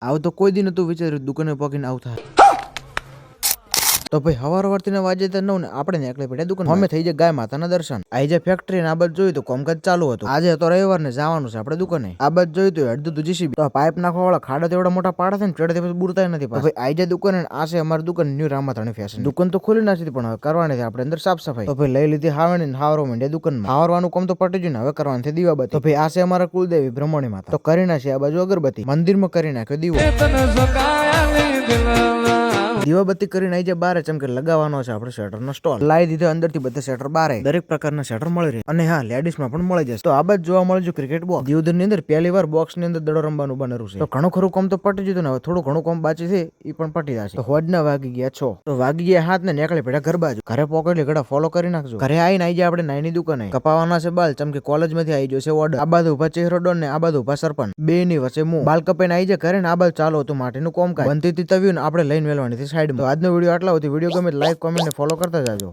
આવું તો કોઈ દી નતું વિચાર્યું દુકાને પગીને આવું થાય. તો ભાઈ હવાર વાજે તો 9 ને આપણે નીકળી પડ્યા દુકાન. અમે થઈ જાય ગાય માતાના દર્શન. આ જે ફેક્ટરી આ બાજુ જોયું તો કામકાજ ચાલુ હતું. આજે તો રવિવાર ને જવાનું છે આપણે દુકાને. આ બાજુ જોયું તો અડધું જીસીબી તો પાઇપ નાખવા વાળા ખાડા તો એવડા મોટા પાડા છે ને ચડે પછી બુડતા નથી. ભાઈ આ જે દુકાન આ છે અમારી દુકાન ન્યુ રામાધણી ફેશન. દુકાન તો ખુલી નથી પણ હવે કરવાની છે આપણે અંદર સાફ સફાઈ. તો ભાઈ લઈ લીધી હાવણી ને હાવરો માંડ્યા દુકાનમાં. હાવરવાનું કામ તો પટી ગયું ને હવે કરવાની છે દીવાબત્તી. તો ભાઈ આ છે અમારા કુલદેવી બ્રહ્મણી માતા. તો કરી નાખી આ બાજુ અગરબત્તી. મંદિરમાં કરી નાખ્યો દીવો. દીવાબત્તી કરીને આવી જાય બારે ચમકે લગાવવાનો છે આપણે શટર નો સ્ટોલ. લાવી દીધો અંદર થી બધા શટર બારે. દરેક પ્રકારના શટર મળી રહે અને હા લેડીઝ માં પણ મળી જશે. તો આ બાજુ જોવા મળે છે ક્રિકેટ બોક્સ. દીવદર ની અંદર પહેલી વાર બોક્સ ની અંદર દડો રમવાનું બનેલું છે. તો ઘણું ખરું કામ તો પટી જતું ને હવે થોડું ઘણું કામ બાકી છે એ પણ પટી જશે. તો હોજના વાગી ગયા 6 તો વાગી ગયા 7 ને નીકળી પડ્યા ઘર બાજુ. ઘરે પોકેટલી ઘડા ફોલો કરી નાખજો. ઘરે આવીને આવી જાય આપણે નાઈની દુકાને. કપાવાના છે બાલ ચમકે કોલેજ માંથી આવી જશે ઓર્ડર. આ બાજુ ઉભા ચહેરો ડોન ને આ બાજુ ઉભા સરપંચ. બે ની વચ્ચે મું બાલ કપાઈને આવી જાય ઘરે ને આ બાજુ ચાલો હતું માટીનું કોમકાજ. બનતી તવ્યું ને આપણે લઈને મેળવાની સાઈડ માં. આજનો વિડીયો આટલા હતી. વિડીયો ગમે લાઈક કોમેન્ટ ને ફોલો કરતા જાજો.